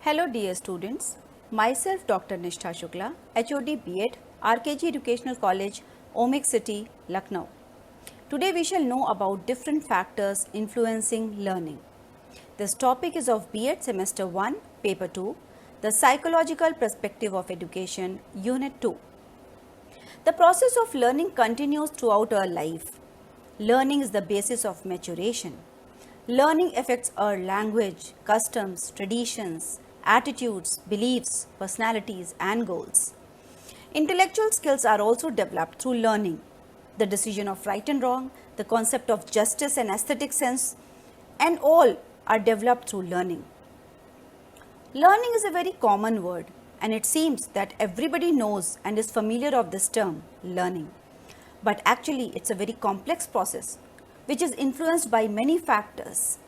Hello dear students, myself Dr. Nishtha Shukla, HOD B.Ed, RKG Educational College, Omik City, Lucknow. Today we shall know about different factors influencing learning. This topic is of B.Ed Semester 1, Paper 2, The Psychological Perspective of Education, Unit 2. The process of learning continues throughout our life. Learning is the basis of maturation. Learning affects our language, customs, traditions, attitudes, beliefs, personalities, and goals. Intellectual skills are also developed through learning. The decision of right and wrong, the concept of justice and aesthetic sense, and all are developed through learning. Learning is a very common word, and it seems that everybody knows and is familiar of this term, learning. But actually, it's a very complex process which is influenced by many factors.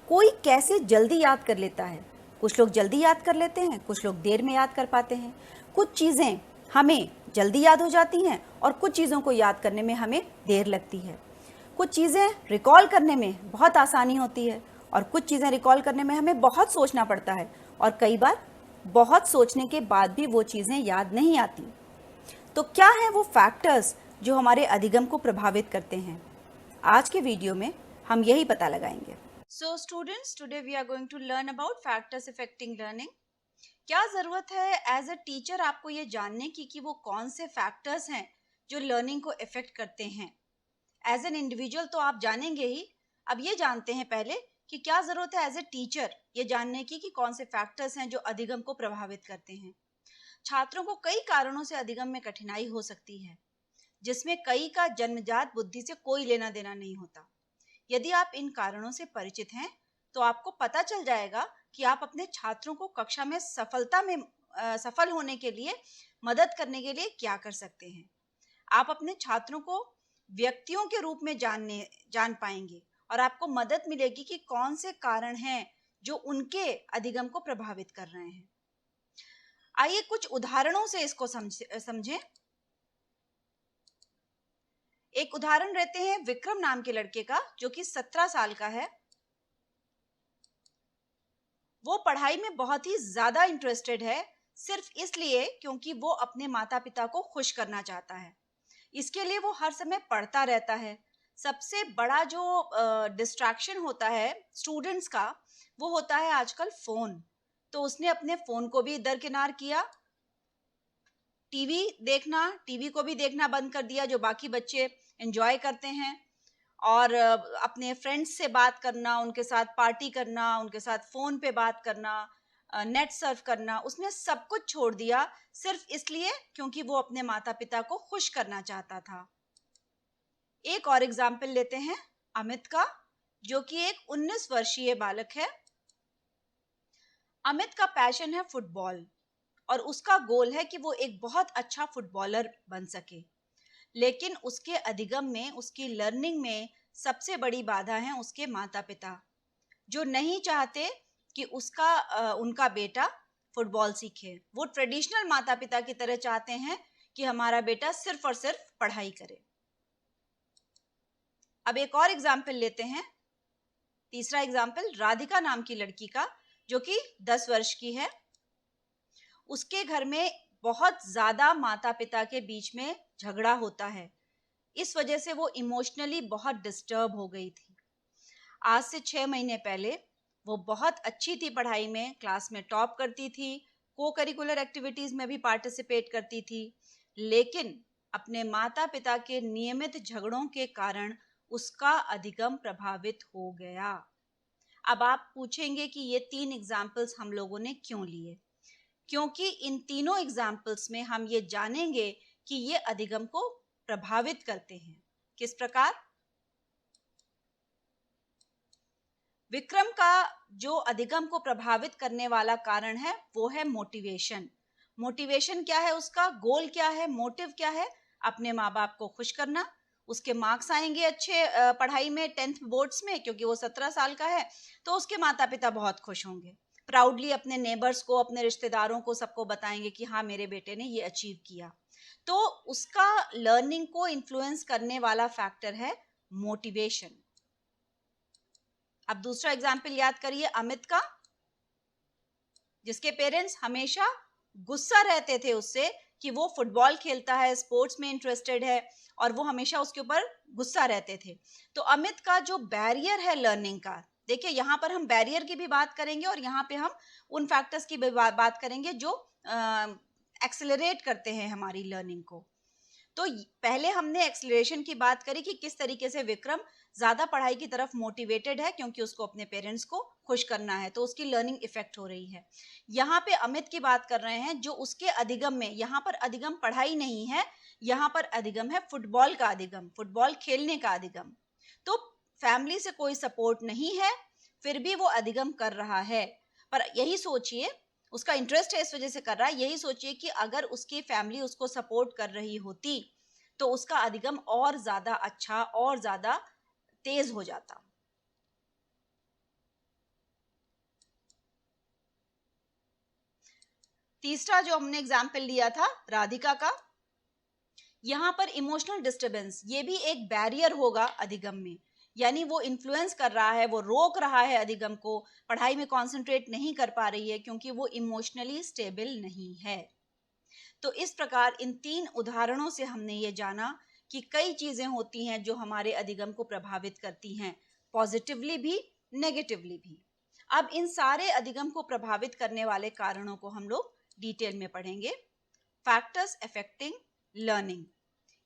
कोई कैसे जल्दी याद कर लेता है? कुछ लोग जल्दी याद कर लेते हैं, कुछ लोग देर में याद कर पाते हैं. कुछ चीज़ें हमें जल्दी याद हो जाती हैं और कुछ चीज़ों को याद करने में हमें देर लगती है. कुछ चीज़ें रिकॉल करने में बहुत आसानी होती है और कुछ चीज़ें रिकॉल करने में हमें बहुत सोचना पड़ता है और कई बार बहुत सोचने के बाद भी वो चीज़ें याद नहीं आती. तो क्या है वो फैक्टर्स जो हमारे अधिगम को प्रभावित करते हैं? आज के वीडियो में हम यही पता लगाएंगे. So students, today we are going to learn about factors affecting learning. क्या ज़रूरत है एज अ टीचर आपको ये जानने की कि वो कौन से फैक्टर्स हैं जो लर्निंग को इफेक्ट करते हैं? एज एन इंडिविजुअल तो आप जानेंगे ही. अब ये जानते हैं पहले कि क्या ज़रूरत है एज ए टीचर ये जानने की कि कौन से फैक्टर्स हैं जो अधिगम को प्रभावित करते हैं. छात्रों को कई कारणों से अधिगम में कठिनाई हो सकती है, जिसमें कई का जन्मजात बुद्धि से कोई लेना देना नहीं होता. यदि आप इन कारणों से परिचित हैं तो आपको पता चल जाएगा कि आप अपने छात्रों को कक्षा में सफल होने के लिए मदद करने के लिए क्या कर सकते हैं. आप अपने छात्रों को व्यक्तियों के रूप में जान पाएंगे और आपको मदद मिलेगी कि कौन से कारण हैं जो उनके अधिगम को प्रभावित कर रहे हैं. आइए कुछ उदाहरणों से इसको समझें. एक उदाहरण रहते हैं विक्रम नाम के लड़के का, जो कि 17 साल का है. वो पढ़ाई में बहुत ही ज्यादा इंटरेस्टेड है, सिर्फ इसलिए क्योंकि वो अपने माता पिता को खुश करना चाहता है. इसके लिए वो हर समय पढ़ता रहता है. सबसे बड़ा जो डिस्ट्रैक्शन होता है स्टूडेंट्स का, वो होता है आजकल फोन. तो उसने अपने फोन को भी दरकिनार किया. टीवी को भी देखना बंद कर दिया जो बाकी बच्चे एंजॉय करते हैं, और अपने फ्रेंड्स से बात करना, उनके साथ पार्टी करना, उनके साथ फोन पे बात करना, नेट सर्फ करना, उसने सब कुछ छोड़ दिया सिर्फ इसलिए क्योंकि वो अपने माता पिता को खुश करना चाहता था. एक और एग्जाम्पल लेते हैं अमित का, जो कि एक 19 वर्षीय बालक है. अमित का पैशन है फुटबॉल और उसका गोल है कि वो एक बहुत अच्छा फुटबॉलर बन सके. लेकिन उसके अधिगम में, उसकी लर्निंग में सबसे बड़ी बाधा है उसके माता पिता, जो नहीं चाहते कि उनका बेटा फुटबॉल सीखे. वो ट्रेडिशनल माता पिता की तरह चाहते हैं कि हमारा बेटा सिर्फ और सिर्फ पढ़ाई करे. अब एक और एग्जाम्पल लेते हैं. तीसरा एग्जाम्पल राधिका नाम की लड़की का, जो कि 10 वर्ष की है. उसके घर में बहुत ज्यादा माता पिता के बीच में झगड़ा होता है. इस वजह से वो इमोशनली बहुत डिस्टर्ब हो गई थी. आज से 6 महीने पहले वो बहुत अच्छी थी पढ़ाई में, क्लास में टॉप करती थी, को करिकुलर एक्टिविटीज में भी पार्टिसिपेट करती थी. लेकिन अपने माता पिता के नियमित झगड़ों के कारण उसका अधिगम प्रभावित हो गया. अब आप पूछेंगे कि ये 3 एग्जाम्पल्स हम लोगों ने क्यों लिए? क्योंकि इन तीनों एग्जाम्पल्स में हम ये जानेंगे कि ये अधिगम को प्रभावित करते हैं. किस प्रकार? विक्रम का जो अधिगम को प्रभावित करने वाला कारण है वो है मोटिवेशन. मोटिवेशन क्या है उसका? गोल क्या है? मोटिव क्या है? अपने माँ बाप को खुश करना. उसके मार्क्स आएंगे अच्छे पढ़ाई में 10th बोर्ड्स में, क्योंकि वो 17 साल का है, तो उसके माता पिता बहुत खुश होंगे. प्राउडली अपने नेबर्स को, अपने रिश्तेदारों को, सबको बताएंगे कि हाँ मेरे बेटे ने ये अचीव किया. तो उसका लर्निंग को इन्फ्लुएंस करने वाला फैक्टर है मोटिवेशन. अब दूसरा एग्जाम्पल याद करिए अमित का. जिसके पेरेंट्स हमेशा गुस्सा रहते थे उससे कि वो फुटबॉल खेलता है, स्पोर्ट्स में इंटरेस्टेड है, और वो हमेशा उसके ऊपर गुस्सा रहते थे। तो अमित का जो बैरियर है लर्निंग का, देखिए यहाँ पर हम बैरियर की भी बात करेंगे और यहाँ पे हम उन फैक्टर्स की भी बात करेंगे जो एक्सेलरेट करते हैं हमारी लर्निंग को। तो पहले हमने एक्सेलरेशन की बात करी कि किस तरीके से विक्रम ज्यादा पढ़ाई की तरफ मोटिवेटेड है क्योंकि उसको अपने पेरेंट्स को खुश करना है, तो उसकी लर्निंग इफेक्ट हो रही है। यहाँ पे अमित की बात कर रहे हैं जो उसके अधिगम में, यहाँ पर अधिगम पढ़ाई नहीं है, यहाँ पर अधिगम है फुटबॉल का अधिगम, फुटबॉल खेलने का अधिगम। तो फैमिली से कोई सपोर्ट नहीं है, फिर भी वो अधिगम कर रहा है। पर यही सोचिए, उसका इंटरेस्ट है इस वजह से कर रहा है, यही सोचिए कि अगर उसकी फैमिली उसको सपोर्ट कर रही होती तो उसका अधिगम और ज्यादा अच्छा और ज्यादा तेज हो जाता। तीसरा जो हमने एग्जाम्पल लिया था राधिका का, यहां पर इमोशनल डिस्टरबेंस, ये भी एक बैरियर होगा अधिगम में, यानी वो इन्फ्लुएंस कर रहा है, वो रोक रहा है अधिगम को, पढ़ाई में कंसंट्रेट नहीं कर पा रही है क्योंकि वो इमोशनली स्टेबल नहीं है। तो इस प्रकार इन 3 उदाहरणों से हमने ये जाना कि कई चीजें होती हैं जो हमारे अधिगम को प्रभावित करती हैं, पॉजिटिवली भी, नेगेटिवली भी। अब इन सारे अधिगम को प्रभावित करने वाले कारणों को हम लोग डिटेल में पढ़ेंगे। फैक्टर्स अफेक्टिंग लर्निंग,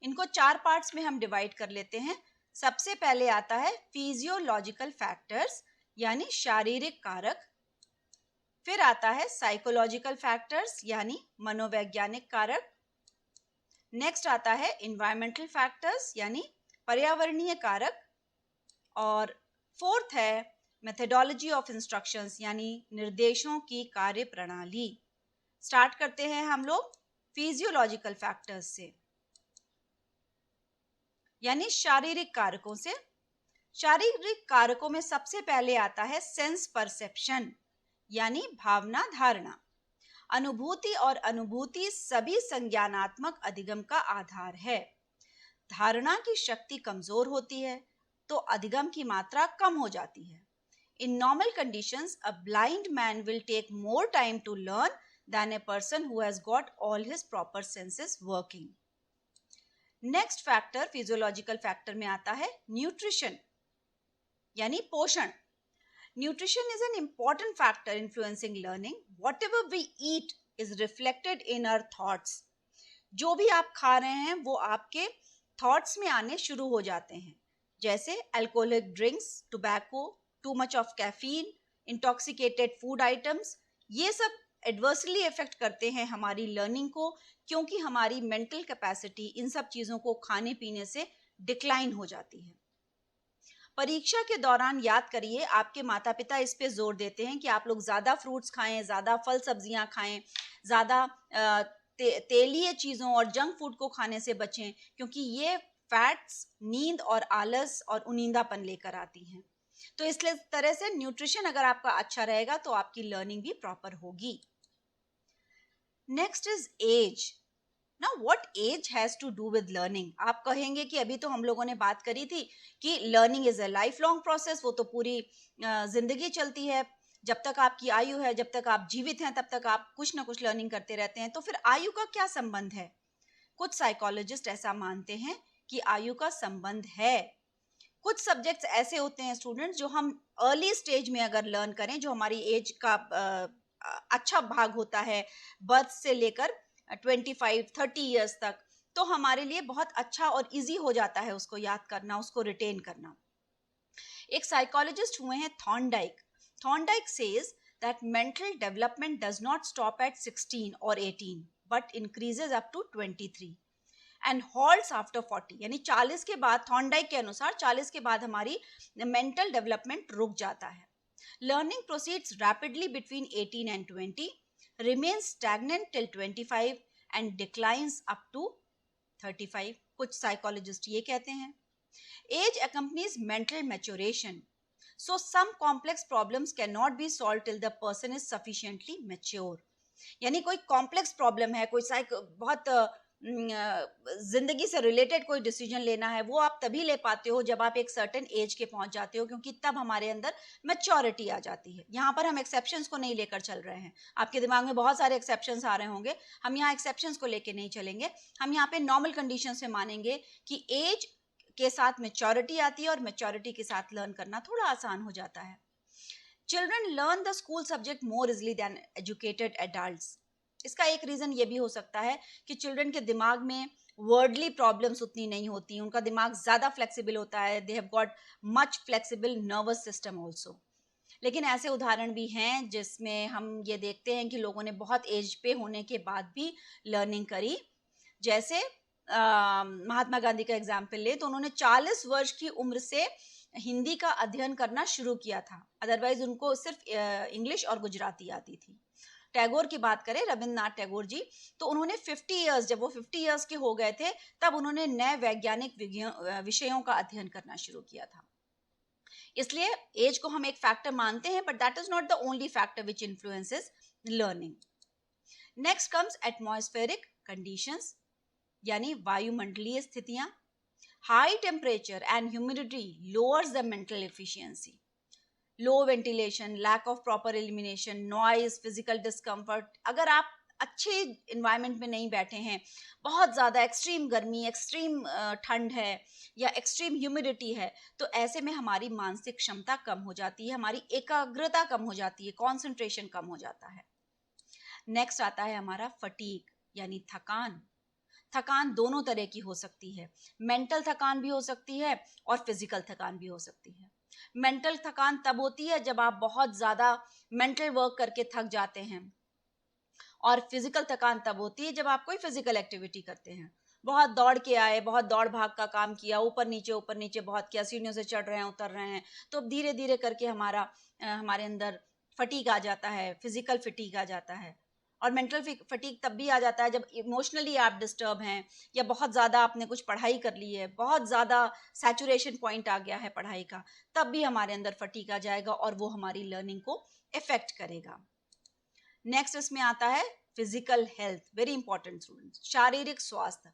इनको 4 पार्ट्स में हम डिवाइड कर लेते हैं। सबसे पहले आता है फिजियोलॉजिकल फैक्टर्स, यानी शारीरिक कारक। फिर आता है साइकोलॉजिकल फैक्टर्स, यानी मनोवैज्ञानिक कारक। नेक्स्ट आता है इन्वायरमेंटल फैक्टर्स, यानी पर्यावरणीय कारक। और फोर्थ है मेथडोलॉजी ऑफ इंस्ट्रक्शंस, यानी निर्देशों की कार्य प्रणाली। स्टार्ट करते हैं हम लोग फिजियोलॉजिकल फैक्टर्स से, यानी शारीरिक कारकों से। शारीरिक कारकों में सबसे पहले आता है सेंस परसेप्शन, यानी भावना धारणा। अनुभूति और अनुभूति सभी संज्ञानात्मक अधिगम का आधार है। धारणा की शक्ति कमजोर होती है तो अधिगम की मात्रा कम हो जाती है। In normal conditions, a blind man will take more time to learn than a person who has got all his proper senses working. Next factor, physiological factor में आता है nutrition, यानी पोषण। Nutrition is an important factor influencing learning. Whatever we eat is reflected in our thoughts. जो भी आप खा रहे हैं वो आपके थॉट्स में आने शुरू हो जाते हैं, जैसे alcoholic drinks, tobacco, too much of caffeine, intoxicated food items, ये सब एडवर्सली इफेक्ट करते हैं हमारी लर्निंग को, क्योंकि हमारी मेंटल कैपेसिटी इन सब चीज़ों को खाने पीने से डिक्लाइन हो जाती है। परीक्षा के दौरान याद करिए, आपके माता पिता इस पे जोर देते हैं कि आप लोग ज़्यादा फ्रूट्स खाएं, ज़्यादा फल सब्जियां खाएं, ज़्यादा तेलीय चीज़ों और जंक फूड को खाने से बचें, क्योंकि ये फैट्स नींद और आलस और उनींदापन लेकर आती हैं। तो इस तरह से न्यूट्रिशन अगर आपका अच्छा रहेगा तो आपकी लर्निंग भी प्रॉपर होगी। Next is age. Now what age has to do with learning? आप कहेंगे कि अभी तो हम लोगों ने बात करी थी कि learning is a life long process, वो तो पूरी जिंदगी चलती है, जब तक आपकी आयु है, जब तक आप जीवित हैं तब तक आप कुछ ना कुछ लर्निंग करते रहते हैं। तो फिर आयु का क्या संबंध है? कुछ साइकोलॉजिस्ट ऐसा मानते हैं कि आयु का संबंध है। कुछ सब्जेक्ट्स ऐसे होते हैं स्टूडेंट्स जो हम अर्ली स्टेज में अगर लर्न करें, जो हमारी एज का अच्छा भाग होता है, बर्थ से लेकर 25-30 ईयर्स तक, तो हमारे लिए बहुत अच्छा और इजी हो जाता है उसको याद करना, उसको रिटेन करना। एक साइकोलॉजिस्ट हुए हैं Thorndike. Thorndike says that mental development does not stop at 16 और 18 but increases up to 23 and halts after 40, यानी 40 के बाद, थॉर्नडाइक के अनुसार 40 के बाद हमारी मेंटल डेवलपमेंट रुक जाता है। Learning proceeds rapidly between 18 and 20, remains stagnant till 25 and declines up to 35. कुछ साइकोलॉजिस्ट ये कहते हैं। Age accompanies mental maturation, so some complex problems cannot be solved till the person is sufficiently mature. यानी कोई complex problem है, कोई बहुत जिंदगी से रिलेटेड कोई डिसीजन लेना है वो आप तभी ले पाते हो जब आप एक सर्टेन एज के पहुंच जाते हो, क्योंकि तब हमारे अंदर मैच्योरिटी आ जाती है। यहाँ पर हम एक्सेप्शंस को नहीं लेकर चल रहे हैं। आपके दिमाग में बहुत सारे एक्सेप्शंस आ रहे होंगे, हम यहाँ एक्सेप्शंस को लेकर नहीं चलेंगे। हम यहाँ पे नॉर्मल कंडीशन से मानेंगे कि एज के साथ मैच्योरिटी आती है और मैच्योरिटी के साथ लर्न करना थोड़ा आसान हो जाता है। Children learn the school subject more easily than educated adults. इसका एक रीजन ये भी हो सकता है कि चिल्ड्रन के दिमाग में वर्डली प्रॉब्लम्स उतनी नहीं होती, उनका दिमाग ज्यादा फ्लेक्सिबल होता है, they have got much flexible nervous system also. लेकिन ऐसे उदाहरण भी हैं जिसमें हम ये देखते हैं कि लोगों ने बहुत एज पे होने के बाद भी लर्निंग करी। जैसे महात्मा गांधी का एग्जाम्पल ले तो उन्होंने 40 वर्ष की उम्र से हिंदी का अध्ययन करना शुरू किया था, अदरवाइज उनको सिर्फ इंग्लिश और गुजराती आती थी। टैगोर की बात करें, रविंद्रनाथ टैगोर जी, तो उन्होंने 50 इयर्स, जब वो 50 इयर्स के हो गए थे तब उन्होंने नए वैज्ञानिक विषयों का अध्ययन करना शुरू किया था। इसलिए एज को हम एक फैक्टर मानते हैं, but that is not the only factor which influences learning. Next comes atmospheric conditions, यानी वायुमंडलीय स्थितियां। High temperature and humidity lowers the mental efficiency. Low ventilation, lack of proper elimination, noise, physical discomfort. अगर आप अच्छे environment में नहीं बैठे हैं, बहुत ज़्यादा एक्सट्रीम गर्मी, एक्सट्रीम ठंड है या एक्सट्रीम ह्यूमिडिटी है, तो ऐसे में हमारी मानसिक क्षमता कम हो जाती है, हमारी एकाग्रता कम हो जाती है, कॉन्सेंट्रेशन कम हो जाता है। नेक्स्ट आता है हमारा फटीग, यानी थकान। थकान दोनों तरह की हो सकती है, मेंटल थकान भी हो सकती है और फिजिकल थकान भी हो सकती है। मेंटल थकान तब होती है जब आप बहुत ज़्यादा मेंटल वर्क करके थक जाते हैं, और फिजिकल थकान तब होती है जब आप कोई फिजिकल एक्टिविटी करते हैं, बहुत दौड़ के आए, बहुत दौड़ भाग का काम किया, ऊपर नीचे बहुत किया, सीढ़ियों से चढ़ रहे हैं, उतर रहे हैं, तो अब धीरे धीरे करके हमारे अंदर फटीग आ जाता है, फिजिकल फटीग आ जाता है। और मेंटल फटीग तब भी आ जाता है जब इमोशनली आप डिस्टर्ब हैं, या बहुत ज़्यादा आपने कुछ पढ़ाई कर ली है, बहुत ज़्यादा सैचुरेशन पॉइंट आ गया है पढ़ाई का, तब भी हमारे अंदर फटीग आ जाएगा और वो हमारी लर्निंग को इफेक्ट करेगा। नेक्स्ट इसमें आता है physical health, very important students, शारीरिक स्वास्थ्य।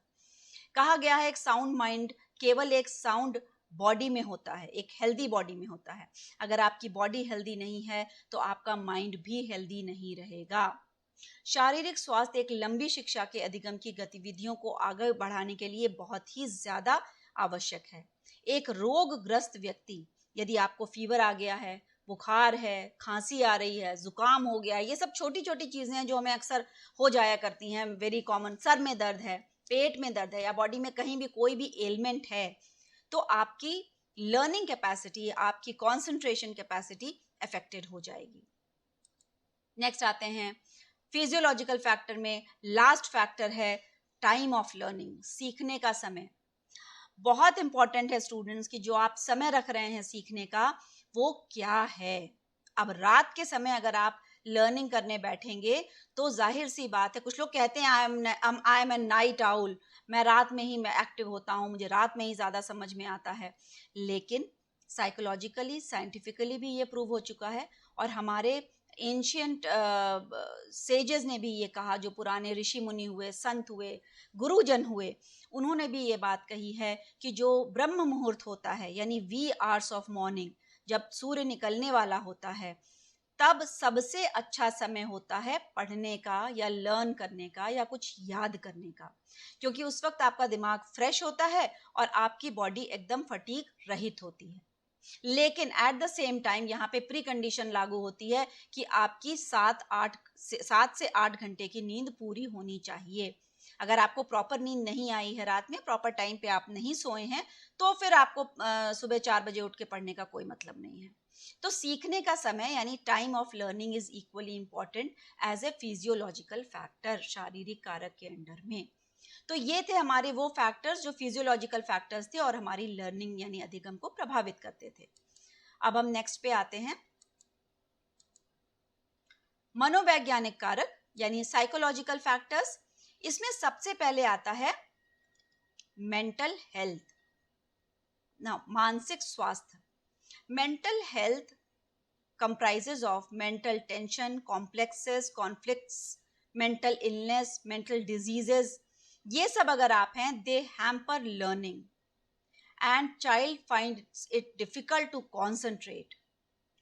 कहा गया है एक साउंड माइंड केवल एक साउंड बॉडी में होता है, एक हेल्दी बॉडी में होता है। अगर आपकी बॉडी हेल्दी नहीं है तो आपका माइंड भी हेल्दी नहीं रहेगा। शारीरिक स्वास्थ्य एक लंबी शिक्षा के अधिगम की गतिविधियों को आगे बढ़ाने के लिए बहुत ही ज्यादा आवश्यक है। एक रोगग्रस्त व्यक्ति, यदि आपको फीवर आ गया है, बुखार है, खांसी आ रही है, जुकाम हो गया है, ये सब छोटी छोटी चीजें हैं जो हमें अक्सर हो जाया करती हैं, वेरी कॉमन। सर में दर्द है, पेट में दर्द है, या बॉडी में कहीं भी कोई भी एलिमेंट है, तो आपकी लर्निंग कैपेसिटी, आपकी कॉन्सेंट्रेशन कैपेसिटी अफेक्टेड हो जाएगी। नेक्स्ट आते हैं फिजियोलॉजिकल फैक्टर में, लास्ट फैक्टर है टाइम ऑफ लर्निंग, सीखने का समय। बहुत इंपॉर्टेंट है स्टूडेंट्स कि जो आप समय रख रहे हैं सीखने का वो क्या है। अब रात के समय अगर आप लर्निंग करने बैठेंगे तो जाहिर सी बात है, कुछ लोग कहते हैं I am a night owl, मैं रात में ही मैं एक्टिव होता हूँ, मुझे रात में ही ज़्यादा समझ में आता है। लेकिन साइकोलॉजिकली, साइंटिफिकली भी ये प्रूव हो चुका है, और हमारे एंशियंट सेजेस ने भी ये कहा, जो पुराने ऋषि मुनि हुए, संत हुए, गुरुजन हुए, उन्होंने भी ये बात कही है कि जो ब्रह्म मुहूर्त होता है, यानी वी आवर्स ऑफ मॉर्निंग, जब सूर्य निकलने वाला होता है, तब सबसे अच्छा समय होता है पढ़ने का या लर्न करने का या कुछ याद करने का, क्योंकि उस वक्त आपका दिमाग फ्रेश होता है और आपकी बॉडी एकदम फटीग रहित होती है। लेकिन एट द सेम टाइम यहाँ पे प्री कंडीशन लागू होती है कि आपकी 7 से 8 घंटे की नींद पूरी होनी चाहिए। अगर आपको प्रॉपर नींद नहीं आई है रात में, प्रॉपर टाइम पे आप नहीं सोए हैं, तो फिर आपको सुबह 4 बजे उठ के पढ़ने का कोई मतलब नहीं है। तो सीखने का समय यानी time of learning is equally important as a physiological factor, शारीरिक कारक के अंडर में। तो ये थे हमारे वो फैक्टर्स जो फिजियोलॉजिकल फैक्टर्स थे और हमारी लर्निंग यानी अधिगम को प्रभावित करते थे। अब हम नेक्स्ट पे आते हैं, मनोवैज्ञानिक कारक यानी साइकोलॉजिकल फैक्टर्स। इसमें सबसे पहले आता है मेंटल हेल्थ, ना मानसिक स्वास्थ्य। Mental health comprises of mental tension, complexes, conflicts, mental illness, mental diseases, ये सब अगर आप हैं, they hamper learning and child finds it difficult to concentrate.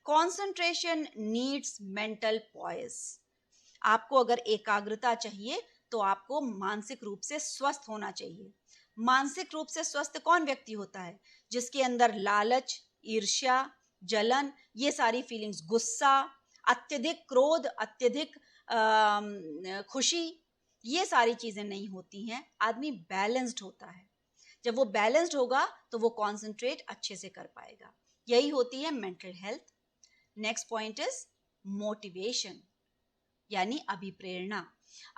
Concentration needs mental poise. आपको अगर एकाग्रता चाहिए तो आपको मानसिक रूप से स्वस्थ होना चाहिए. मानसिक रूप से स्वस्थ कौन व्यक्ति होता है? जिसके अंदर लालच, ईर्ष्या, जलन, ये सारी फीलिंग्स, गुस्सा, अत्यधिक क्रोध, अत्यधिक खुशी, ये सारी चीजें नहीं होती हैं. आदमी बैलेंस्ड होता है. जब वो बैलेंस्ड होगा तो वो कॉन्सेंट्रेट अच्छे से कर पाएगा. यही होती है mental health. Next point is motivation, यानी अभिप्रेरणा.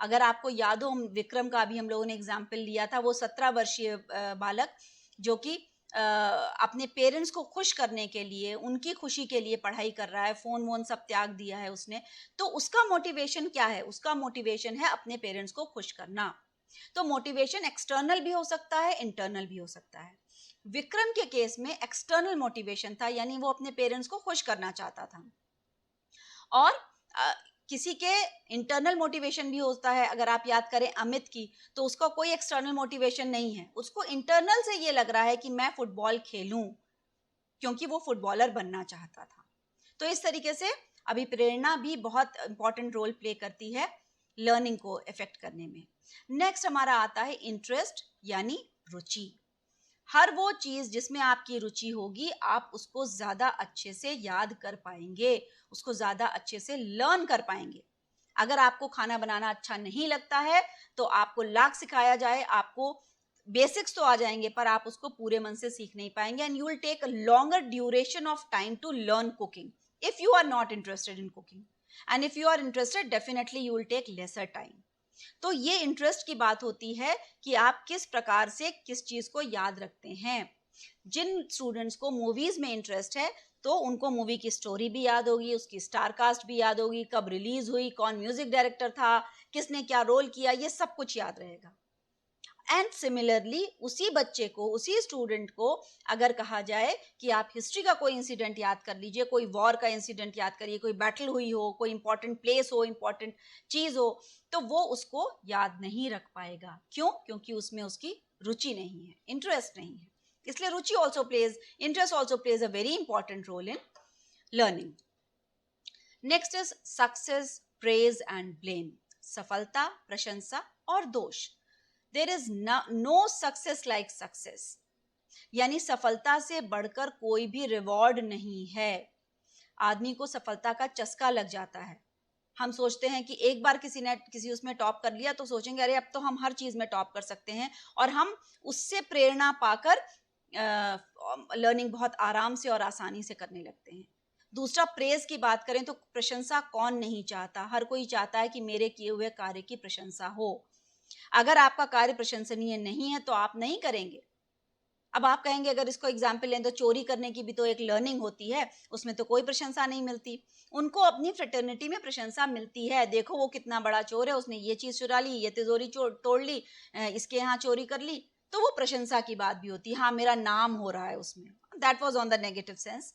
अगर आपको याद हो, विक्रम का अभी हम लोगों ने एग्जाम्पल लिया था, वो 17 वर्षीय बालक जो कि अपने पेरेंट्स को खुश करने के लिए, उनकी खुशी के लिए पढ़ाई कर रहा है, फोन वोन सब त्याग दिया है उसने. तो उसका मोटिवेशन क्या है? उसका मोटिवेशन है अपने पेरेंट्स को खुश करना. तो मोटिवेशन एक्सटर्नल भी हो सकता है, इंटरनल भी हो सकता है. विक्रम के केस में एक्सटर्नल मोटिवेशन था, यानी वो अपने पेरेंट्स को खुश करना चाहता था. और किसी के इंटरनल मोटिवेशन भी होता है. अगर आप याद करें अमित की, तो उसका कोई एक्सटर्नल मोटिवेशन नहीं है. उसको इंटरनल से ये लग रहा है कि मैं फुटबॉल खेलूं, क्योंकि वो फुटबॉलर बनना चाहता था. तो इस तरीके से अभिप्रेरणा भी बहुत इंपॉर्टेंट रोल प्ले करती है लर्निंग को इफेक्ट करने में. नेक्स्ट हमारा आता है इंटरेस्ट, यानी रुचि. हर वो चीज जिसमें आपकी रुचि होगी, आप उसको ज्यादा अच्छे से याद कर पाएंगे, उसको ज्यादा अच्छे से लर्न कर पाएंगे. अगर आपको खाना बनाना अच्छा नहीं लगता है तो आपको लाख सिखाया जाए, आपको बेसिक्स तो आ जाएंगे पर आप उसको पूरे मन से सीख नहीं पाएंगे. And you will take a longer duration of time to learn cooking if you are not interested in cooking. And if you are interested, definitely you will take lesser time. तो ये इंटरेस्ट की बात होती है कि आप किस प्रकार से किस चीज को याद रखते हैं. जिन स्टूडेंट्स को मूवीज में इंटरेस्ट है तो उनको मूवी की स्टोरी भी याद होगी, उसकी स्टार कास्ट भी याद होगी, कब रिलीज हुई, कौन म्यूजिक डायरेक्टर था, किसने क्या रोल किया, ये सब कुछ याद रहेगा. एंड सिमिलरली उसी बच्चे को, उसी स्टूडेंट को अगर कहा जाए कि आप हिस्ट्री का कोई इंसिडेंट याद कर लीजिए, कोई वॉर का इंसिडेंट याद करिए, कोई बैटल हुई हो, कोई इंपॉर्टेंट प्लेस हो, इंपॉर्टेंट चीज हो, तो वो उसको याद नहीं रख पाएगा. क्यों? क्योंकि उसमें उसकी रुचि नहीं है, इंटरेस्ट नहीं है. इसलिए रुचि also plays, interest also plays a very important role in learning. Next is success, praise and blame. सफलता, प्रशंसा और दोष. There is no success like success, यानी सफलता से बढ़कर कोई भी रिवॉर्ड नहीं है. आदमी को सफलता का चस्का लग जाता है. हम सोचते हैं कि एक बार किसी ने किसी उसमें टॉप कर लिया तो सोचेंगे अरे अब तो हम हर चीज में टॉप कर सकते हैं, और हम उससे प्रेरणा पाकर लर्निंग बहुत आराम से और आसानी से करने लगते हैं. दूसरा, प्रेज की बात करें तो प्रशंसा कौन नहीं चाहता? हर कोई चाहता है कि मेरे किए हुए कार्य की प्रशंसा हो. अगर आपका कार्य प्रशंसनीय नहीं है तो आप नहीं करेंगे. अब आप कहेंगे, अगर इसको एग्जाम्पल लें तो चोरी करने की भी तो एक लर्निंग होती है, उसमें तो कोई प्रशंसा नहीं मिलती. उनको अपनी फ्रेटर्निटी में प्रशंसा मिलती है, देखो वो कितना बड़ा चोर है, उसने ये चीज चुरा ली, ये तिजोरी तोड़ ली, इसके यहाँ चोरी कर ली. तो वो प्रशंसा की बात भी होती है, हाँ मेरा नाम हो रहा है उसमें. That was on the negative sense.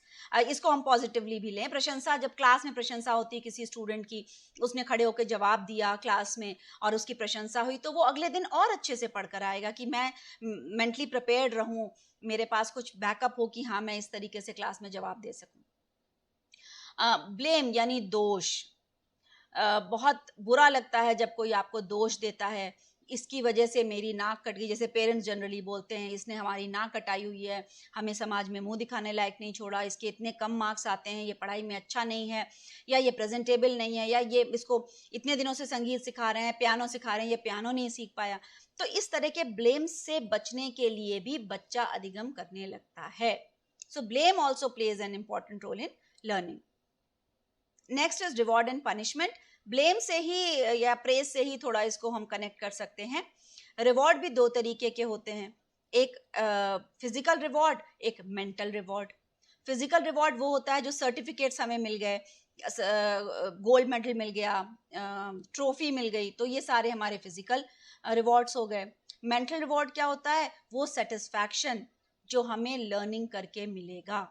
इसको हम पॉजिटिवली भी लें. प्रशंसा, जब क्लास में प्रशंसा होती है किसी स्टूडेंट की, उसने खड़े होकर जवाब दिया क्लास में और उसकी प्रशंसा हुई, तो वो अगले दिन और अच्छे से पढ़कर आएगा कि मैं मेंटली प्रिपेयर्ड रहूं, मेरे पास कुछ बैकअप हो कि हाँ मैं इस तरीके से क्लास में जवाब दे सकूं. ब्लेम यानी दोष. बहुत बुरा लगता है जब कोई आपको दोष देता है, इसकी वजह से मेरी नाक कट गई, जैसे पेरेंट्स जनरली बोलते हैं, इसने हमारी नाक कटाई हुई है, हमें समाज में मुंह दिखाने लायक नहीं छोड़ा, इसके इतने कम मार्क्स आते हैं, ये पढ़ाई में अच्छा नहीं है, या ये प्रेजेंटेबल नहीं है, या ये इसको इतने दिनों से संगीत सिखा रहे हैं, पियानो सिखा रहे हैं, ये पियानो नहीं सीख पाया. तो इस तरह के ब्लेम से बचने के लिए भी बच्चा अधिगम करने लगता है. So blame also plays an important role in learning. Next is reward and punishment. Blame से ही या प्रेज से ही थोड़ा इसको हम कनेक्ट कर सकते हैं. रिवॉर्ड भी दो तरीके के होते हैं, एक फिजिकल रिवॉर्ड, एक मेंटल रिवॉर्ड. फिजिकल रिवॉर्ड वो होता है जो सर्टिफिकेट्स हमें मिल गए, गोल्ड मेडल मिल गया, ट्रॉफी मिल गई, तो ये सारे हमारे फिजिकल रिवॉर्ड्स हो गए. मेंटल रिवॉर्ड क्या होता है? वो सेटिस्फैक्शन जो हमें लर्निंग करके मिलेगा,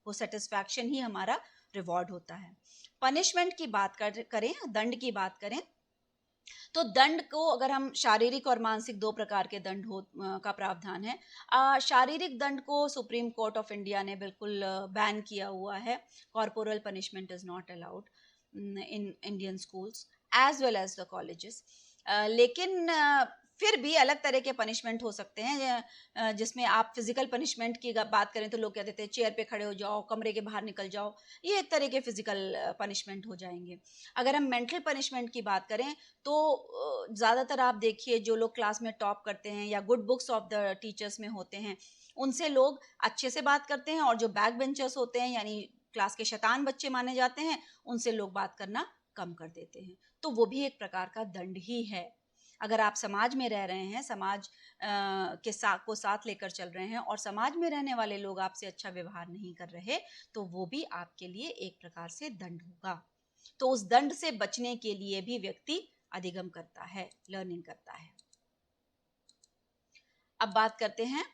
वो सेटिस्फैक्शन ही हमारा रिवॉर्ड होता है. पनिशमेंट की बात करें, दंड की बात करें, तो दंड को अगर हम शारीरिक और मानसिक दो प्रकार के दंड का प्रावधान है। शारीरिक दंड को सुप्रीम कोर्ट ऑफ इंडिया ने बिल्कुल बैन किया हुआ है। Corporal punishment is not allowed in Indian schools as well as the colleges. लेकिन फिर भी अलग तरह के पनिशमेंट हो सकते हैं, जिसमें आप फिजिकल पनिशमेंट की बात करें तो लोग कहते थे चेयर पे खड़े हो जाओ, कमरे के बाहर निकल जाओ, ये एक तरह के फिजिकल पनिशमेंट हो जाएंगे। अगर हम मेंटल पनिशमेंट की बात करें तो ज़्यादातर आप देखिए जो लोग क्लास में टॉप करते हैं या good books of the teachers में होते हैं, उनसे लोग अच्छे से बात करते हैं, और जो बैक बेंचर्स होते हैं यानी क्लास के शैतान बच्चे माने जाते हैं, उनसे लोग बात करना कम कर देते हैं। तो वो भी एक प्रकार का दंड ही है। अगर आप समाज में रह रहे हैं, समाज के साथ लेकर चल रहे हैं और समाज में रहने वाले लोग आपसे अच्छा व्यवहार नहीं कर रहे, तो वो भी आपके लिए एक प्रकार से दंड होगा। तो उस दंड से बचने के लिए भी व्यक्ति अधिगम करता है, लर्निंग करता है। अब बात करते हैं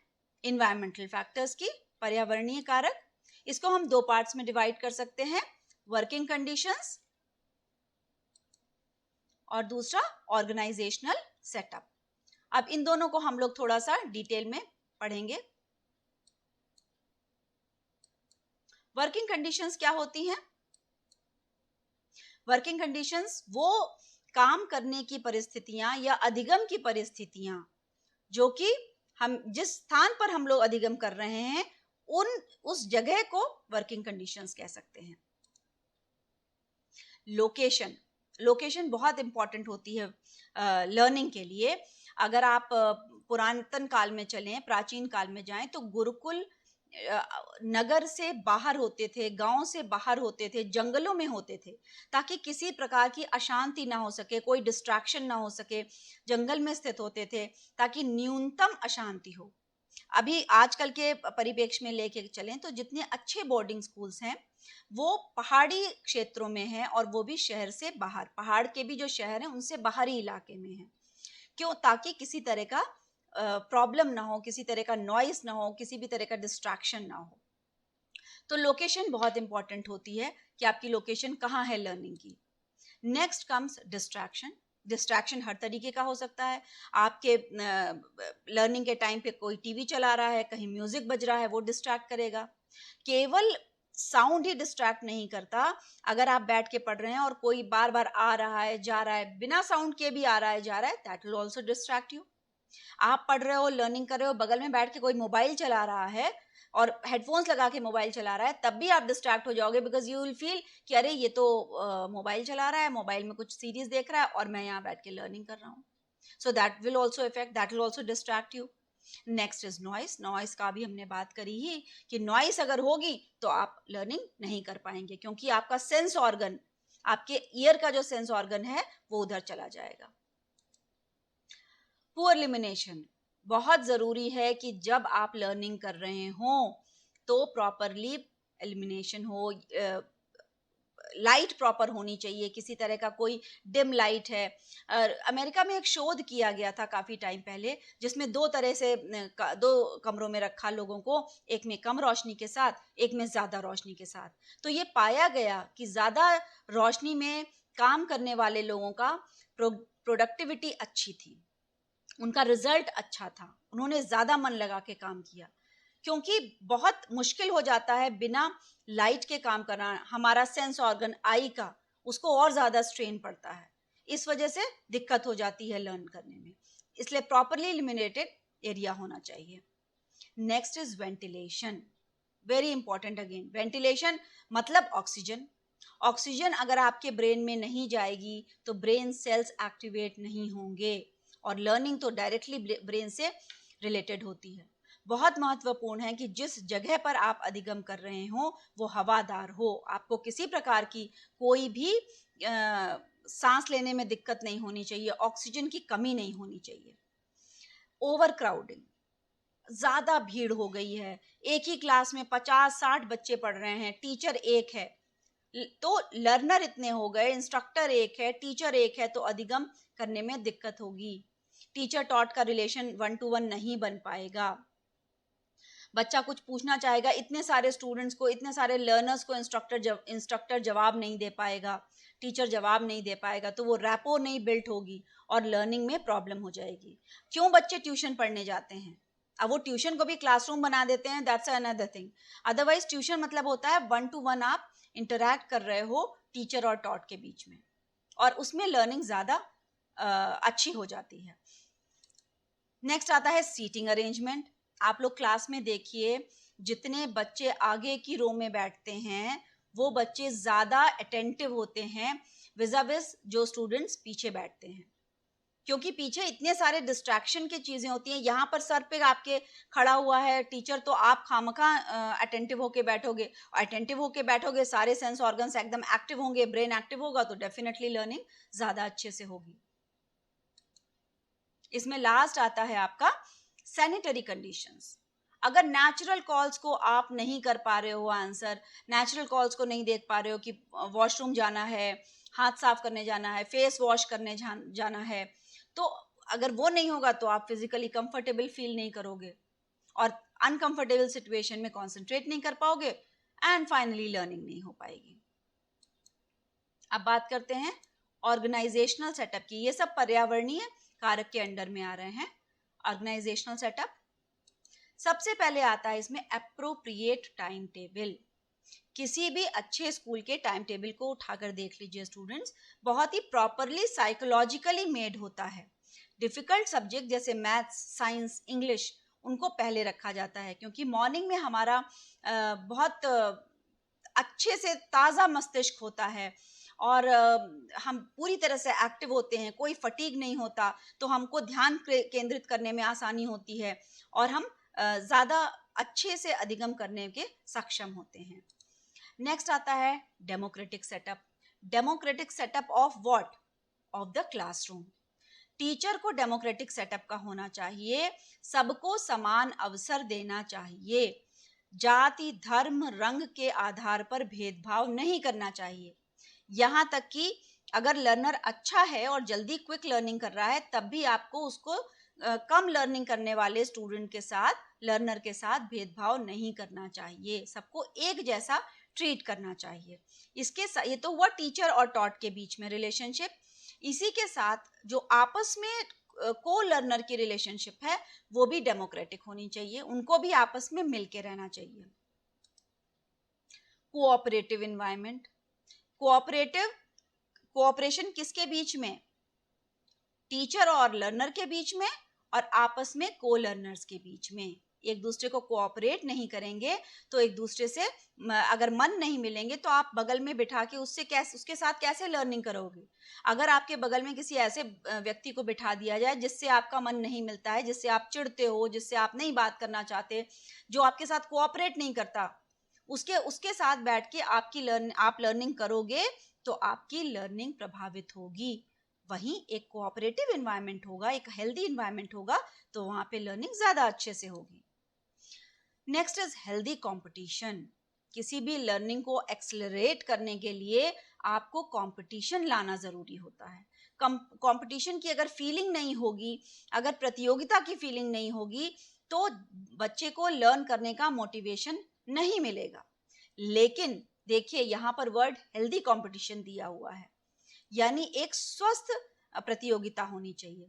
इन्वायरमेंटल फैक्टर्स की, पर्यावरणीय कारक। इसको हम दो पार्ट्स में डिवाइड कर सकते हैं, वर्किंग कंडीशंस और दूसरा ऑर्गेनाइजेशनल सेटअप। अब इन दोनों को हम लोग थोड़ा सा डिटेल में पढ़ेंगे। वर्किंग कंडीशंस क्या होती हैं? वर्किंग कंडीशंस वो काम करने की परिस्थितियां या अधिगम की परिस्थितियां जो कि हम जिस स्थान पर हम लोग अधिगम कर रहे हैं उस जगह को वर्किंग कंडीशंस कह सकते हैं। लोकेशन बहुत इंपॉर्टेंट होती है लर्निंग के लिए। अगर आप पुरातन काल में चलें, प्राचीन काल में जाएं, तो गुरुकुल नगर से बाहर होते थे, गांव से बाहर होते थे, जंगलों में होते थे, ताकि किसी प्रकार की अशांति ना हो सके, कोई डिस्ट्रैक्शन ना हो सके। जंगल में स्थित होते थे ताकि न्यूनतम अशांति हो। अभी आजकल के परिप्रेक्ष्य में लेके चलें तो जितने अच्छे बोर्डिंग स्कूल्स हैं वो पहाड़ी क्षेत्रों में हैं, और वो भी शहर से बाहर, पहाड़ के भी जो शहर हैं उनसे बाहरी इलाके में हैं। क्यों? ताकि किसी तरह का प्रॉब्लम ना हो, किसी तरह का नॉइस ना हो, किसी भी तरह का डिस्ट्रैक्शन ना हो। तो लोकेशन बहुत इंपॉर्टेंट होती है कि आपकी लोकेशन कहाँ है लर्निंग की। Next comes distraction. डिस्ट्रैक्शन हर तरीके का हो सकता है। आपके लर्निंग के टाइम पे कोई टीवी चला रहा है, कहीं म्यूजिक बज रहा है, वो डिस्ट्रैक्ट करेगा। केवल साउंड ही डिस्ट्रैक्ट नहीं करता। अगर आप बैठ के पढ़ रहे हैं और कोई बार बार आ रहा है, जा रहा है, बिना साउंड के भी आ रहा है, जा रहा है, that will also distract you. आप पढ़ रहे हो, लर्निंग कर रहे हो, बगल में बैठ के कोई मोबाइल चला रहा है और हेडफोन्स लगा के मोबाइल चला रहा है, तब भी आप डिस्ट्रैक्ट हो जाओगे, बिकॉज यू विल फील कि अरे ये तो मोबाइल चला रहा है, मोबाइल में कुछ सीरीज देख रहा है और मैं यहाँ बैठ के लर्निंग कर रहा हूँ। So that will also effect, that will also distract you. Next is noise. Noise का भी हमने बात करी ही कि नॉइस अगर होगी तो आप लर्निंग नहीं कर पाएंगे, क्योंकि आपका सेंस ऑर्गन, आपके ईयर का जो सेंस ऑर्गन है वो उधर चला जाएगा। पुअर एलिमिनेशन बहुत ज़रूरी है कि जब आप लर्निंग कर रहे हो तो प्रॉपरली एलिमिनेशन हो, लाइट प्रॉपर होनी चाहिए, किसी तरह का कोई डिम लाइट है। अमेरिका में एक शोध किया गया था काफ़ी टाइम पहले, जिसमें दो तरह से दो कमरों में रखा लोगों को, एक में कम रोशनी के साथ, एक में ज़्यादा रोशनी के साथ। तो ये पाया गया कि ज़्यादा रोशनी में काम करने वाले लोगों का प्रोडक्टिविटी अच्छी थी, उनका रिजल्ट अच्छा था, उन्होंने ज़्यादा मन लगा के काम किया। क्योंकि बहुत मुश्किल हो जाता है बिना लाइट के काम करना, हमारा सेंस ऑर्गन आई का, उसको और ज़्यादा स्ट्रेन पड़ता है, इस वजह से दिक्कत हो जाती है लर्न करने में। इसलिए प्रॉपरली इल्यूमिनेटेड एरिया होना चाहिए। Next is ventilation, very important again. Ventilation मतलब ऑक्सीजन। ऑक्सीजन अगर आपके ब्रेन में नहीं जाएगी तो ब्रेन सेल्स एक्टिवेट नहीं होंगे, और लर्निंग तो डायरेक्टली ब्रेन से रिलेटेड होती है। बहुत महत्वपूर्ण है कि जिस जगह पर आप अधिगम कर रहे हो वो हवादार हो, आपको किसी प्रकार की कोई भी सांस लेने में दिक्कत नहीं होनी चाहिए, ऑक्सीजन की कमी नहीं होनी चाहिए। ओवर क्राउडिंग, ज़्यादा भीड़ हो गई है, एक ही क्लास में 50-60 बच्चे पढ़ रहे हैं, टीचर एक है, तो लर्नर इतने हो गए, इंस्ट्रक्टर एक है, टीचर एक है, तो अधिगम करने में दिक्कत होगी। टीचर टॉट का रिलेशन 1 to 1 नहीं बन पाएगा। बच्चा कुछ पूछना चाहेगा, इतने सारे स्टूडेंट्स को, इतने सारे लर्नर्स को इंस्ट्रक्टर जवाब नहीं दे पाएगा। टीचर जवाब नहीं दे पाएगा तो वो रैपो नहीं बिल्ट होगी और लर्निंग में प्रॉब्लम हो जाएगी। क्यों बच्चे ट्यूशन पढ़ने जाते हैं? अब वो ट्यूशन को भी क्लासरूम बना देते हैं, that's another thing. Otherwise tuition मतलब होता है 1 to 1 आप इंटरैक्ट कर रहे हो टीचर और टॉट के बीच में, और उसमें लर्निंग ज़्यादा अच्छी हो जाती है। नेक्स्ट आता है सीटिंग अरेंजमेंट। आप लोग क्लास में देखिए, जितने बच्चे आगे की रो में बैठते हैं वो बच्चे ज़्यादा अटेंटिव होते हैं विज़ाविज़ जो स्टूडेंट्स पीछे बैठते हैं, क्योंकि पीछे इतने सारे डिस्ट्रैक्शन की चीज़ें होती हैं। यहाँ पर सर पे आपके खड़ा हुआ है टीचर, तो आप खामखा अटेंटिव होके बैठोगे, अटेंटिव होके बैठोगे, सारे सेंस ऑर्गन्स एकदम एक्टिव होंगे, ब्रेन एक्टिव होगा, तो डेफिनेटली लर्निंग ज़्यादा अच्छे से होगी। इसमें लास्ट आता है आपका सैनिटरी कंडीशंस। अगर नेचुरल कॉल्स को आप नहीं कर पा रहे हो आंसर, नेचुरल कॉल्स को नहीं देख पा रहे हो कि वॉशरूम जाना है, हाथ साफ करने जाना है, फेस वॉश करने जाना है, तो अगर वो नहीं होगा तो आप फिजिकली कंफर्टेबल फील नहीं करोगे और अनकंफर्टेबल सिचुएशन में कंसंट्रेट नहीं कर पाओगे एंड फाइनली लर्निंग नहीं हो पाएगी। अब बात करते हैं ऑर्गेनाइजेशनल सेटअप की। ये सब पर्यावरणीय कारक के अंडर में आ रहे हैं। ऑर्गेनाइजेशनल सेटअप सबसे पहले आता है इसमें एप्रोप्रिएट टाइम टेबल। किसी भी अच्छे स्कूल के टाइम टेबल को उठाकर देख लीजिए स्टूडेंट्स, बहुत ही प्रॉपरली साइकोलॉजिकली मेड होता है। डिफिकल्ट सब्जेक्ट जैसे मैथ्स, साइंस, इंग्लिश, उनको पहले रखा जाता है, क्योंकि मॉर्निंग में हमारा बहुत अच्छे से ताज़ा मस्तिष्क होता है और हम पूरी तरह से एक्टिव होते हैं, कोई फटीग नहीं होता, तो हमको ध्यान केंद्रित करने में आसानी होती है और हम ज़्यादा अच्छे से अधिगम करने के सक्षम होते हैं। नेक्स्ट आता है democratic setup. Democratic setup of what? Of the classroom. Teacher को डेमोक्रेटिक सेटअप का होना चाहिए, सबको समान अवसर देना चाहिए, जाति, धर्म, रंग के आधार पर भेदभाव नहीं करना चाहिए। यहाँ तक कि अगर लर्नर अच्छा है और जल्दी क्विक लर्निंग कर रहा है, तब भी आपको उसको कम लर्निंग करने वाले स्टूडेंट के साथ, लर्नर के साथ भेदभाव नहीं करना चाहिए, सबको एक जैसा ट्रीट करना चाहिए। इसके साथ ये तो हुआ टीचर और टॉट के बीच में रिलेशनशिप। इसी के साथ जो आपस में को लर्नर की रिलेशनशिप है वो भी डेमोक्रेटिक होनी चाहिए, उनको भी आपस में मिलके रहना चाहिए। Cooperative environment. कोऑपरेशन किसके बीच में? टीचर और लर्नर के बीच में और आपस में को लर्नर्स के बीच में। एक दूसरे को कोऑपरेट नहीं करेंगे तो एक दूसरे से अगर मन नहीं मिलेंगे तो आप बगल में बिठा के उसके साथ कैसे लर्निंग करोगे? अगर आपके बगल में किसी ऐसे व्यक्ति को बिठा दिया जाए जिससे आपका मन नहीं मिलता है, जिससे आप चिढ़ते हो, जिससे आप नहीं बात करना चाहते, जो आपके साथ कोऑपरेट नहीं करता, उसके साथ बैठ के आप लर्निंग करोगे तो आपकी लर्निंग प्रभावित होगी। वहीं एक कोऑपरेटिव एनवायरनमेंट होगा, एक हेल्दी एनवायरनमेंट होगा, तो वहां पे लर्निंग ज्यादा अच्छे से होगी। Next is healthy competition. किसी भी लर्निंग को एक्सेलरेट करने के लिए आपको कंपटीशन लाना जरूरी होता है। कंपटीशन की अगर फीलिंग नहीं होगी, अगर प्रतियोगिता की फीलिंग नहीं होगी, तो बच्चे को लर्न करने का मोटिवेशन नहीं मिलेगा। लेकिन देखिए यहाँ पर वर्ड हेल्दी कंपटीशन दिया हुआ है, यानी एक स्वस्थ प्रतियोगिता होनी चाहिए।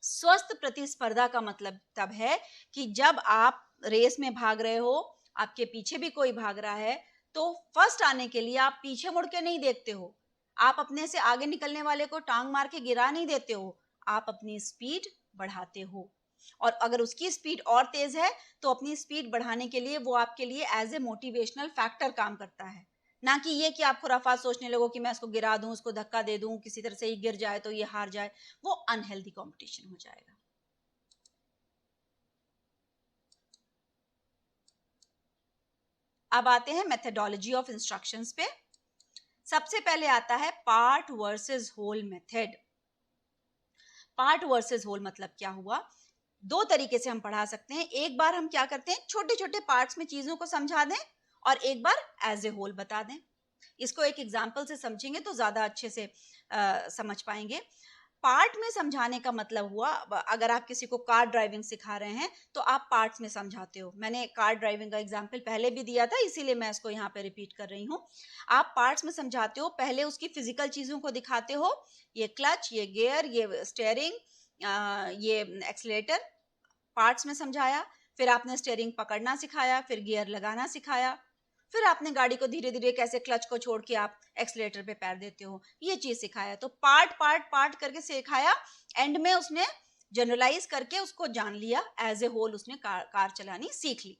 स्वस्थ प्रतिस्पर्धा का मतलब तब है कि जब आप रेस में भाग रहे हो, आपके पीछे भी कोई भाग रहा है, तो फर्स्ट आने के लिए आप पीछे मुड़ के नहीं देखते हो, आप अपने से आगे निकलने वाले को टांग मार के गिरा नहीं देते हो, आप अपनी स्पीड बढ़ाते हो। और अगर उसकी स्पीड और तेज है तो अपनी स्पीड बढ़ाने के लिए वो आपके लिए एज ए मोटिवेशनल फैक्टर काम करता है, ना कि ये कि आप खुराफात सोचने लगो कि मैं इसको गिरा दूं, उसको धक्का दे दूं, किसी तरह से ही गिर जाए तो ये हार जाए। वो अनहेल्दी कंपटीशन हो जाएगा। अब आते हैं मेथडोलॉजी ऑफ इंस्ट्रक्शंस पे। सबसे पहले आता है part versus whole method. Part versus whole मतलब क्या हुआ? दो तरीके से हम पढ़ा सकते हैं। एक बार हम क्या करते हैं, छोटे छोटे पार्ट्स में चीजों को समझा दें और एक बार एज ए होल बता दें। इसको एक एग्जाम्पल से समझेंगे तो ज्यादा अच्छे से समझ पाएंगे। पार्ट में समझाने का मतलब हुआ, अगर आप किसी को कार ड्राइविंग सिखा रहे हैं तो आप पार्ट्स में समझाते हो। मैंने कार ड्राइविंग का एग्जांपल पहले भी दिया था, इसीलिए मैं इसको यहाँ पे रिपीट कर रही हूँ। आप पार्ट्स में समझाते हो, पहले उसकी फिजिकल चीजों को दिखाते हो, ये क्लच, ये गियर, ये स्टेयरिंग, ये एक्सीलेटर, पार्ट्स में समझाया। फिर आपने स्टेयरिंग पकड़ना सिखाया, फिर गियर लगाना सिखाया, फिर आपने गाड़ी को धीरे धीरे कैसे क्लच को छोड़ के आप एक्सीलेटर पे पैर देते हो, ये चीज सिखाया। तो पार्ट पार्ट पार्ट करके सिखाया, एंड में उसने जनरलाइज करके उसको जान लिया, एज ए होल उसने कार चलानी सीख ली।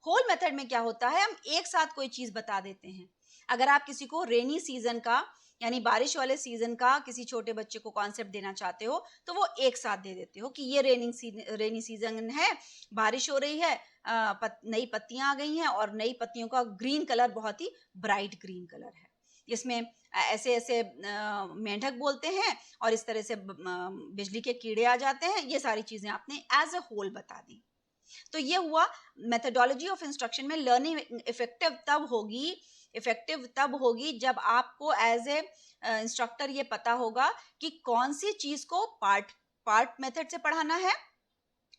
होल मेथड में क्या होता है, हम एक साथ कोई चीज बता देते हैं। अगर आप किसी को रेनी सीजन का यानी बारिश वाले सीजन का किसी छोटे बच्चे को कॉन्सेप्ट देना चाहते हो तो वो एक साथ दे देते हो कि ये रेनी सीजन है, बारिश हो रही है, नई पत्तियां आ गई हैं और नई पत्तियों का ग्रीन कलर बहुत ही ब्राइट ग्रीन कलर है, इसमें ऐसे ऐसे मेंढक बोलते हैं और इस तरह से बिजली के कीड़े आ जाते हैं। ये सारी चीजें आपने एज ए होल बता दी। तो ये हुआ मेथडोलॉजी ऑफ इंस्ट्रक्शन में। लर्निंग इफेक्टिव तब होगी जब आपको एज ए इंस्ट्रक्टर ये पता होगा कि कौन सी चीज को पार्ट मेथड से पढ़ाना है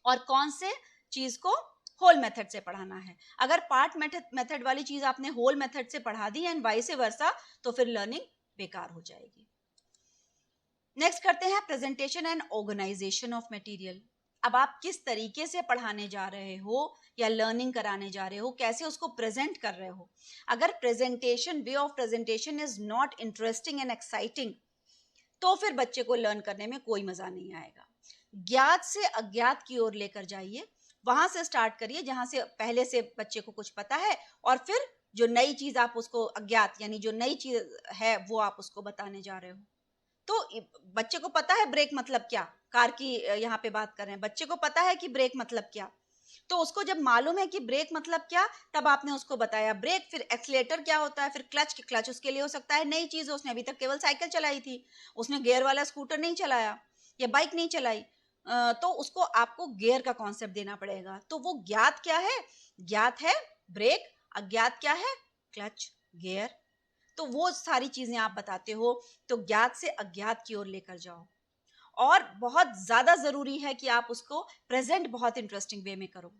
और कौन से चीज को होल मेथड से पढ़ाना है। अगर पार्ट मेथड वाली चीज आपने होल मेथड से पढ़ा दी एंड वाइस वर्सा, तो फिर लर्निंग बेकार हो जाएगी। नेक्स्ट करते हैं presentation and organisation of material. अब आप किस तरीके से पढ़ाने जा रहे हो या लर्निंग कराने जा रहे हो, कैसे उसको प्रेजेंट कर रहे हो। अगर presentation, way of presentation is not interesting and exciting, तो फिर बच्चे को लर्न करने में कोई मजा नहीं आएगा। ज्ञात से अज्ञात की ओर लेकर जाइए, वहां से स्टार्ट करिए जहां से पहले से बच्चे को कुछ पता है, और फिर जो नई चीज आप उसको, अज्ञात यानी जो नई चीज है वो आप उसको बताने जा रहे हो। तो बच्चे को पता है ब्रेक मतलब क्या, कार की यहाँ पे बात कर रहे हैं, बच्चे को पता है कि ब्रेक मतलब क्या। तो उसको जब मालूम है कि ब्रेक मतलब क्या, तब आपने उसको बताया ब्रेक। फिर एक्सीलेटर क्या होता है, फिर क्लच उसके लिए हो सकता है नई चीज, उसने अभी तक केवल साइकिल चलाई थी, उसने गियर वाला स्कूटर नहीं चलाया या बाइक नहीं चलाई। तो उसको आपको गियर का कॉन्सेप्ट देना पड़ेगा। तो वो ज्ञात क्या है, ज्ञात है ब्रेक, अज्ञात क्या है, क्लच, गियर। तो वो सारी चीजें आप बताते हो, तो ज्ञात से अज्ञात की ओर लेकर जाओ। और बहुत ज्यादा जरूरी है कि आप उसको प्रेजेंट बहुत इंटरेस्टिंग वे में करो।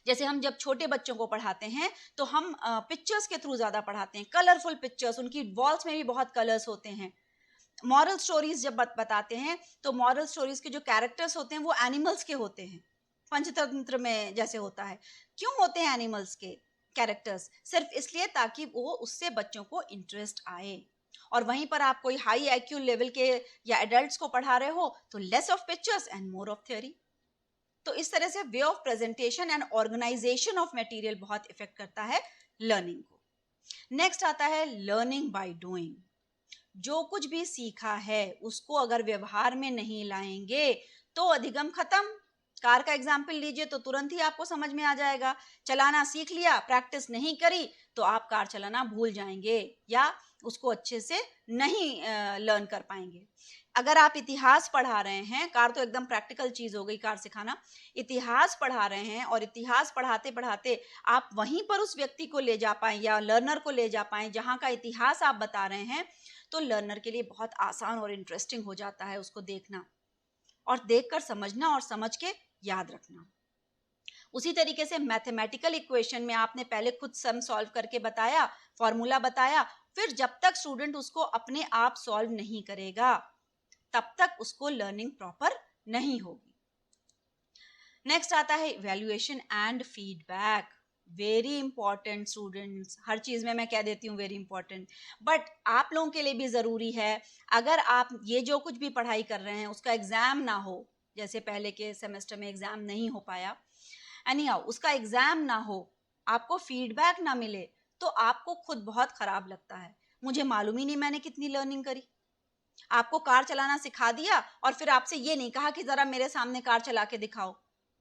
जैसे हम जब छोटे बच्चों को पढ़ाते हैं तो हम पिक्चर्स के थ्रू ज्यादा पढ़ाते हैं, कलरफुल पिक्चर्स, उनकी वॉल्स में भी बहुत कलर्स होते हैं। मॉरल स्टोरीज जब बताते हैं तो मॉरल स्टोरीज के जो कैरेक्टर्स होते हैं वो एनिमल्स के होते हैं, पंचतंत्र में जैसे होता है। क्यों होते हैं एनिमल्स के कैरेक्टर्स? सिर्फ इसलिए ताकि वो उससे बच्चों को इंटरेस्ट आए। और वहीं पर आप कोई हाई आईक्यू लेवल के या एडल्ट्स को पढ़ा रहे हो तो less of pictures and more of theory. तो इस तरह से way of presentation and organisation of material बहुत इफेक्ट करता है लर्निंग को। नेक्स्ट आता है लर्निंग बाय डूइंग। जो कुछ भी सीखा है उसको अगर व्यवहार में नहीं लाएंगे तो अधिगम खत्म। कार का एग्जाम्पल लीजिए तो तुरंत ही आपको समझ में आ जाएगा। चलाना सीख लिया, प्रैक्टिस नहीं करी तो आप कार चलाना भूल जाएंगे या उसको अच्छे से नहीं लर्न कर पाएंगे। अगर आप इतिहास पढ़ा रहे हैं, कार तो एकदम प्रैक्टिकल चीज हो गई कार सिखाना, इतिहास पढ़ा रहे हैं और इतिहास पढ़ाते पढ़ाते आप वहीं पर उस व्यक्ति को ले जा पाए या लर्नर को ले जा पाए जहां का इतिहास आप बता रहे हैं, तो लर्नर के लिए बहुत आसान और इंटरेस्टिंग हो जाता है उसको देखना और देखकर समझना और समझ के याद रखना। उसी तरीके से मैथमेटिकल इक्वेशन में आपने पहले खुद सम सॉल्व करके बताया, फॉर्मूला बताया, फिर जब तक स्टूडेंट उसको अपने आप सॉल्व नहीं करेगा तब तक उसको लर्निंग प्रॉपर नहीं होगी। नेक्स्ट आता है evaluation and feedback. Very important students, हर चीज में मैं कह देती हूँ वेरी इंपॉर्टेंट, बट आप लोगों के लिए भी जरूरी है। अगर आप ये जो कुछ भी पढ़ाई कर रहे हैं उसका एग्जाम ना हो, जैसे पहले के सेमेस्टर में एग्जाम नहीं हो पाया, एनी हाउ उसका एग्जाम ना हो, आपको फीडबैक ना मिले, तो आपको खुद बहुत खराब लगता है। मुझे मालूम ही नहीं मैंने कितनी लर्निंग करी। आपको कार चलाना सिखा दिया और फिर आपसे ये नहीं कहा कि जरा मेरे सामने कार चला के दिखाओ,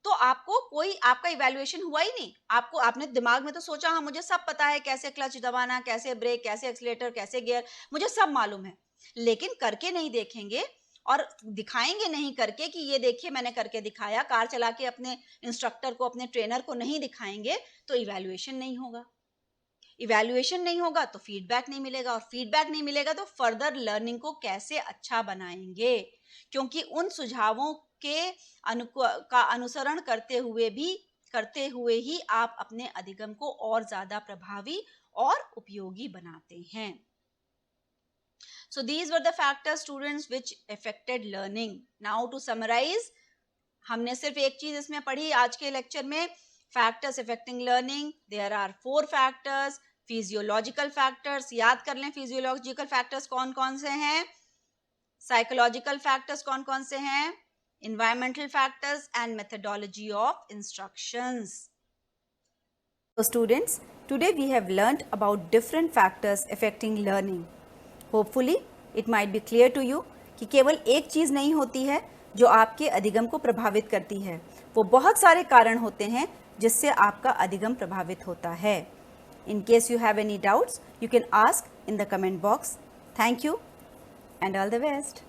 तो आपको कोई आपका इवैल्यूएशन हुआ ही नहीं। आपको, आपने दिमाग में तो सोचा हाँ मुझे सब पता है, कैसे क्लच दबाना, कैसे ब्रेक, कैसे एक्सीलेटर, कैसे गियर, मुझे सब मालूम है, लेकिन करके नहीं देखेंगे और दिखाएंगे नहीं करके कि ये देखिए मैंने करके दिखाया, कार चला के अपने इंस्ट्रक्टर को, अपने ट्रेनर को नहीं दिखाएंगे तो इवैल्यूएशन नहीं होगा। इवैल्यूएशन नहीं होगा तो फीडबैक नहीं मिलेगा, और फीडबैक नहीं मिलेगा तो फर्दर लर्निंग को कैसे अच्छा बनाएंगे, क्योंकि उन सुझावों के का अनुसरण करते हुए ही आप अपने अधिगम को और ज्यादा प्रभावी और उपयोगी बनाते हैं. So these were the factors, students, which affected learning. Now to summarize, हमने सिर्फ एक चीज इसमें पढ़ी आज के लेक्चर में. Factors affecting learning, there are 4 factors. Physiological factors, याद कर लें फिजियोलॉजिकल फैक्टर्स कौन कौन से हैं, साइकोलॉजिकल फैक्टर्स कौन कौन से हैं, environmental factors and methodology of instructions. So students, today we have learnt about different factors affecting learning. Hopefully it might be clear to you कि केवल एक चीज़ नहीं होती है जो आपके अधिगम को प्रभावित करती है, वो बहुत सारे कारण होते हैं जिससे आपका अधिगम प्रभावित होता है. In case you have any doubts, you can ask in the comment box. Thank you and all the best.